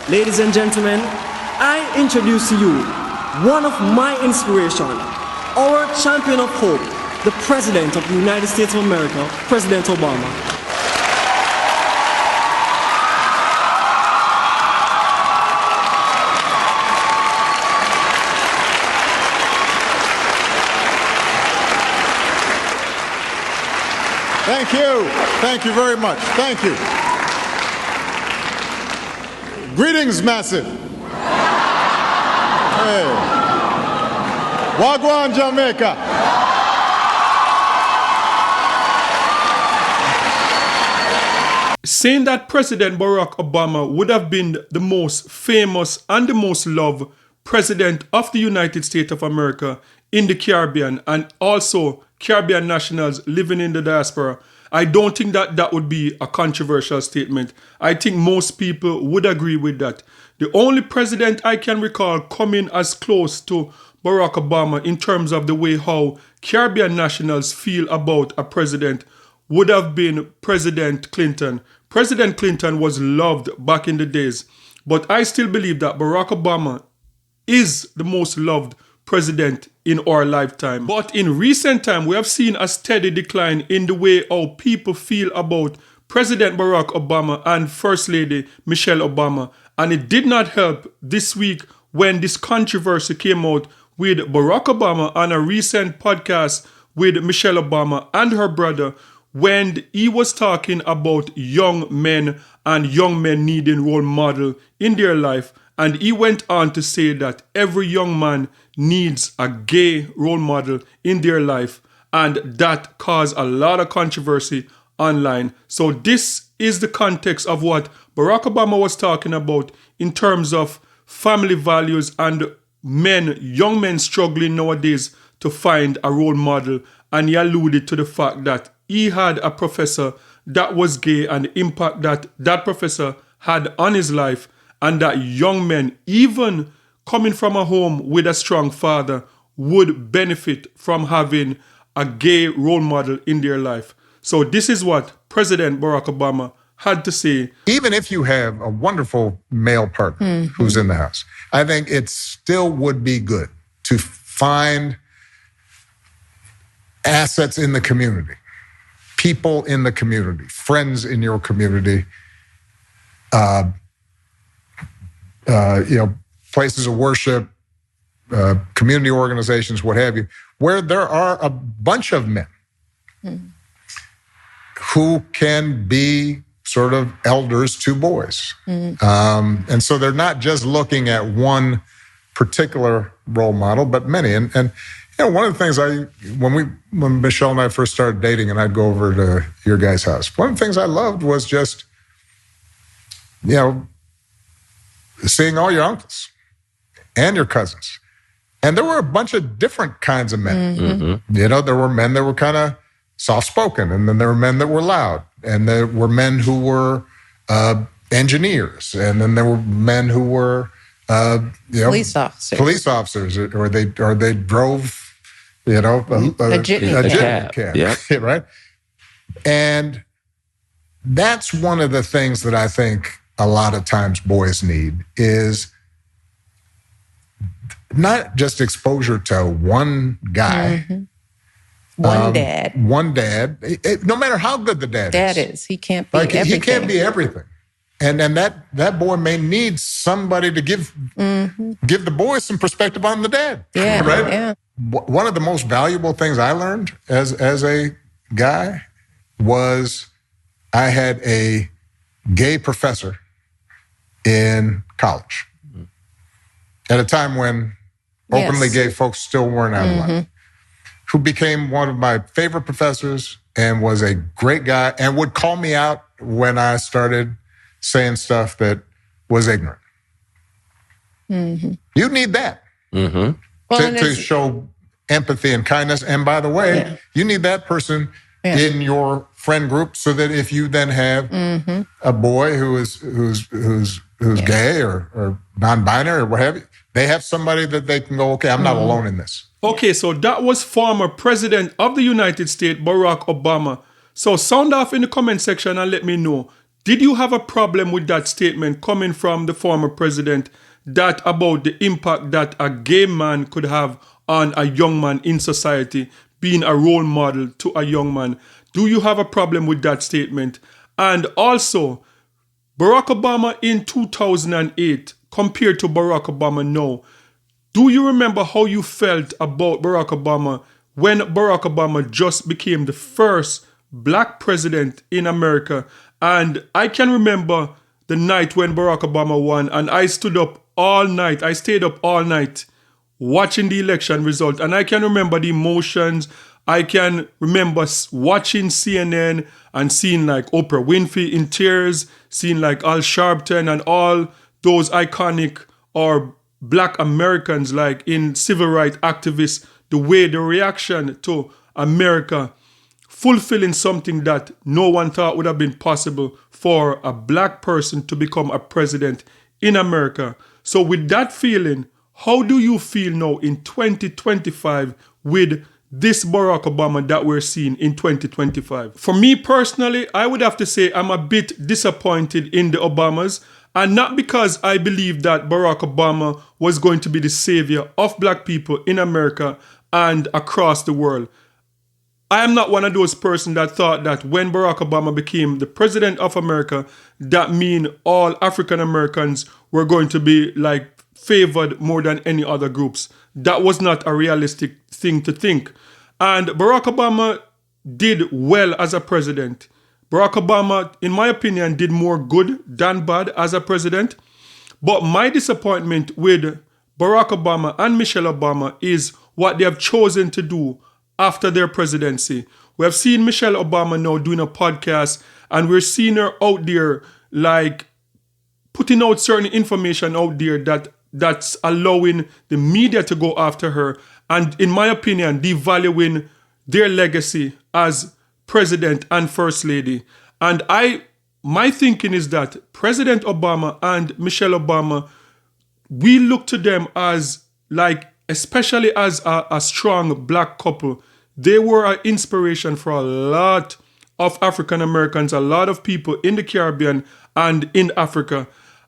Ladies and gentlemen, I introduce to you one of my inspiration, our champion of hope, the President of the United States of America, President Obama. Thank you. Thank you very much. Thank you. Greetings, Massive. Hey. Wagwan, Jamaica. Saying that President Barack Obama would have been the most famous and the most loved president of the United States of America in the Caribbean, and also Caribbean nationals living in the diaspora, I don't think that would be a controversial statement. I think most people would agree with that. The only president I can recall coming as close to Barack Obama in terms of the way how Caribbean nationals feel about a president would have been President Clinton. President Clinton was loved back in the days, but I still believe that Barack Obama is the most loved president in our lifetime. But in recent time, we have seen a steady decline in the way how people feel about President Barack Obama and First Lady Michelle Obama. And it did not help this week when this controversy came out with Barack Obama on a recent podcast with Michelle Obama and her brother, when he was talking about young men and young men needing role model in their life. And he went on to say that every young man needs a gay role model in their life. And that caused a lot of controversy online. So this is the context of what Barack Obama was talking about in terms of family values and men, young men struggling nowadays to find a role model. And he alluded to the fact that he had a professor that was gay and the impact that that professor had on his life, and that young men, even coming from a home with a strong father, would benefit from having a gay role model in their life. So this is what President Barack Obama had to say. Even if you have a wonderful male partner who's in the house, I think it still would be good to find assets in the community, people in the community, friends in your community, places of worship, community organizations, what have you, where there are a bunch of men who can be sort of elders to boys. And so they're not just looking at one particular role model, but many. And one of the things when Michelle and I first started dating and I'd go over to your guys' house, one of the things I loved was just, seeing all your uncles and your cousins. And there were a bunch of different kinds of men. There were men that were kind of soft-spoken, and then there were men that were loud, and there were men who were engineers, and then there were men who were police officers, or they drove a jitney cab. Yeah. Right? And that's one of the things that I think a lot of times boys need is not just exposure to one guy. One dad. No matter how good the dad is. He can't be everything. He can't be everything. And that boy may need somebody to give the boy some perspective on the dad. Yeah, right? Yeah. One of the most valuable things I learned as a guy was I had a gay professor in college at a time when openly gay folks still weren't out of line, who became one of my favorite professors and was a great guy and would call me out when I started saying stuff that was ignorant. You need that to show empathy and kindness. And by the way, you need that person in your friend group so that if you then have a boy who's gay or non-binary or what have you, they have somebody that they can go, okay, I'm not alone in this. Okay, so that was former President of the United States, Barack Obama. So sound off in the comment section and let me know. Did you have a problem with that statement coming from the former president, that about the impact that a gay man could have on a young man in society, being a role model to a young man? Do you have a problem with that statement? And also, Barack Obama in 2008 compared to Barack Obama now, do you remember how you felt about Barack Obama when Barack Obama just became the first black president in America? And I can remember the night when Barack Obama won, and I stayed up all night watching the election result. And I can remember the emotions. I can remember watching CNN and seeing like Oprah Winfrey in tears, seeing like Al Sharpton and all those iconic or black Americans like in civil rights activists, the way the reaction to America fulfilling something that no one thought would have been possible for a black person to become a president in America. So with that feeling, how do you feel now in 2025 with this Barack Obama that we're seeing in 2025? For me personally, I would have to say I'm a bit disappointed in the Obamas, and not because I believe that Barack Obama was going to be the savior of black people in America and across the world. I am not one of those persons that thought that when Barack Obama became the president of America, that mean all African Americans were going to be like favored more than any other groups. That was not a realistic thing to think. And Barack Obama did well as a president. Barack Obama, in my opinion, did more good than bad as a president. But my disappointment with Barack Obama and Michelle Obama is what they have chosen to do after their presidency. We have seen Michelle Obama now doing a podcast, and we're seeing her out there like putting out certain information out there that's allowing the media to go after her, and in my opinion, devaluing their legacy as president and first lady. And my thinking is that President Obama and Michelle Obama, we look to them as like, especially as a strong black couple. They were an inspiration for a lot of African Americans, a lot of people in the Caribbean and in Africa.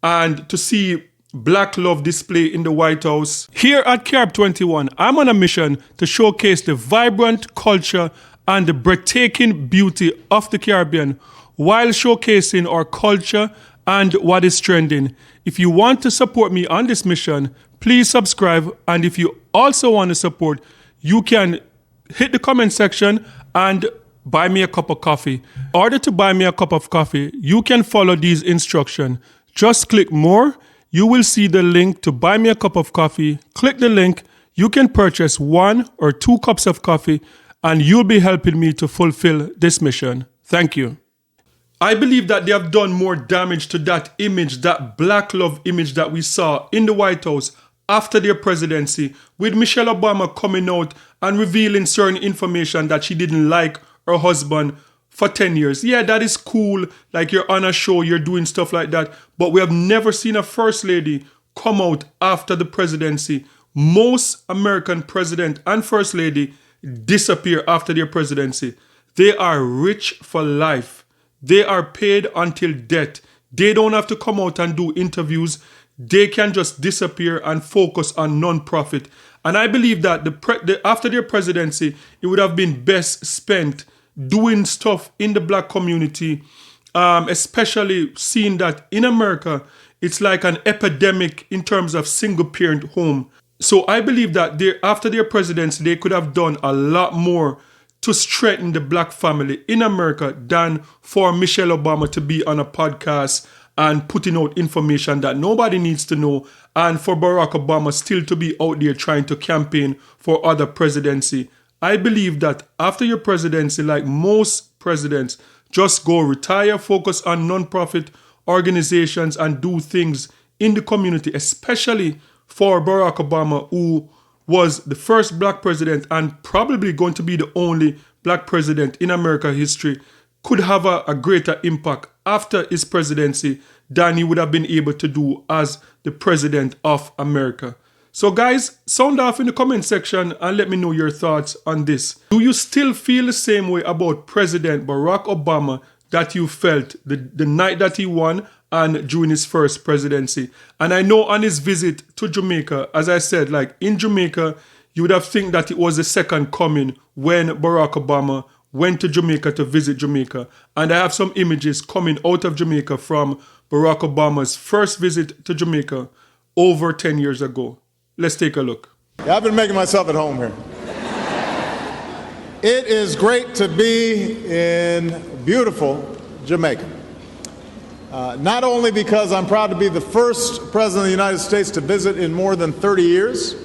And to see black love display in the White House. Here at Carib 21, I'm on a mission to showcase the vibrant culture and the breathtaking beauty of the Caribbean while showcasing our culture and what is trending. If you want to support me on this mission, please subscribe. And if you also want to support, you can hit the comment section and buy me a cup of coffee. In order to buy me a cup of coffee, you can follow these instructions. Just click more. You will see the link to buy me a cup of coffee. Click the link. You can purchase 1 or 2 cups of coffee, and you'll be helping me to fulfill this mission. Thank you. I believe that they have done more damage to that image, that black love image that we saw in the White House after their presidency, with Michelle Obama coming out and revealing certain information that she didn't like her husband for 10 years. Yeah, that is cool. Like, you're on a show, you're doing stuff like that. But we have never seen a first lady come out after the presidency. Most American president and first lady disappear after their presidency. They are rich for life. They are paid until death. They don't have to come out and do interviews. They can just disappear and focus on non-profit. And I believe that after their presidency, it would have been best spent doing stuff in the black community, especially seeing that in America, it's like an epidemic in terms of single-parent home. So I believe that after their presidency, they could have done a lot more to strengthen the black family in America than for Michelle Obama to be on a podcast and putting out information that nobody needs to know, and for Barack Obama still to be out there trying to campaign for other presidency. I believe that after your presidency, like most presidents, just go retire, focus on non-profit organizations and do things in the community, especially for Barack Obama, who was the first black president and probably going to be the only black president in American history, could have a greater impact after his presidency than he would have been able to do as the president of America. So guys, sound off in the comment section and let me know your thoughts on this. Do you still feel the same way about President Barack Obama that you felt the night that he won and during his first presidency. And I know on his visit to Jamaica, as I said, like in Jamaica, you would have think that it was the second coming when Barack Obama went to Jamaica to visit Jamaica. And I have some images coming out of Jamaica from Barack Obama's first visit to Jamaica over 10 years ago. Let's take a look. Yeah, I've been making myself at home here. It is great to be in beautiful Jamaica. Not only because I'm proud to be the first president of the United States to visit in more than 30 years,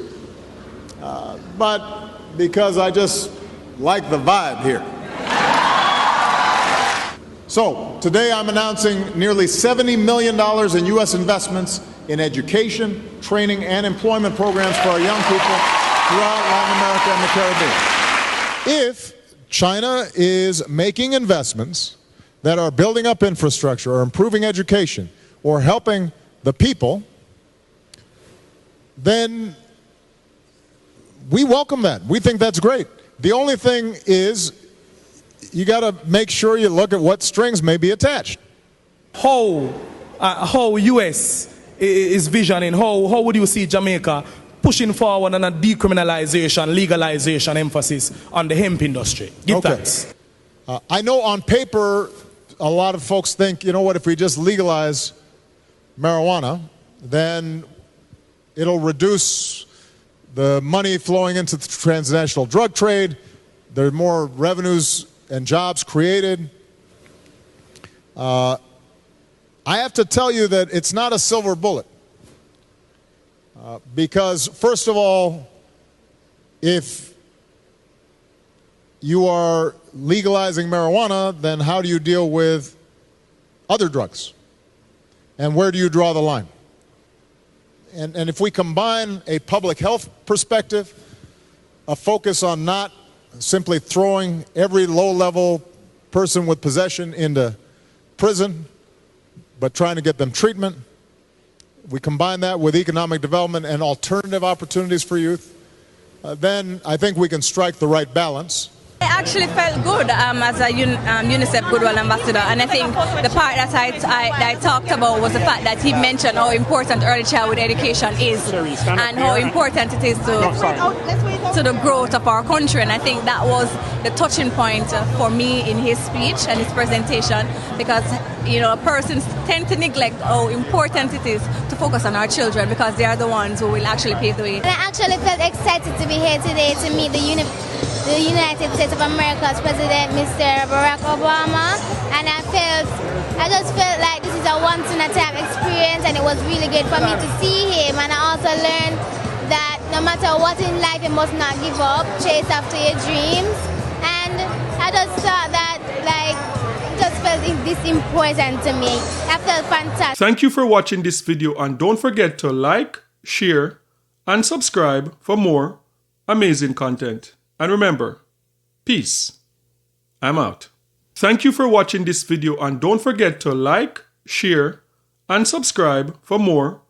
but because I just like the vibe here. So, today I'm announcing nearly $70 million in U.S. investments in education, training, and employment programs for our young people throughout Latin America and the Caribbean. If China is making investments that are building up infrastructure or improving education or helping the people, then we welcome that. We think that's great. The only thing is you got to make sure you look at what strings may be attached. How U.S. is visioning, how would you see Jamaica pushing forward on a decriminalization, legalization emphasis on the hemp industry? Give thanks. I know on paper a lot of folks think, you know what, if we just legalize marijuana, then it'll reduce the money flowing into the transnational drug trade. There are more revenues and jobs created. I have to tell you that it's not a silver bullet. Because, first of all, if you are legalizing marijuana, then how do you deal with other drugs? And where do you draw the line? And if we combine a public health perspective, a focus on not simply throwing every low-level person with possession into prison, but trying to get them treatment, we combine that with economic development and alternative opportunities for youth, then I think we can strike the right balance. I actually felt good as a UNICEF Goodwill Ambassador, and I think the part that I talked about was the fact that he mentioned how important early childhood education is and how important it is to the growth of our country. And I think that was the touching point for me in his speech and his presentation, because persons tend to neglect how important it is to focus on our children, because they are the ones who will actually pave the way. And I actually felt excited to be here today to meet the United States of America's President, Mr. Barack Obama, and I just felt like this is a once-in-a-time experience, and it was really good for me to see him. And I also learned that no matter what in life, you must not give up, chase after your dreams. And I just thought that, just felt this important to me. I felt fantastic. Thank you for watching this video, and don't forget to like, share, and subscribe for more amazing content. And remember, peace. I'm out. Thank you for watching this video, and don't forget to like, share, and subscribe for more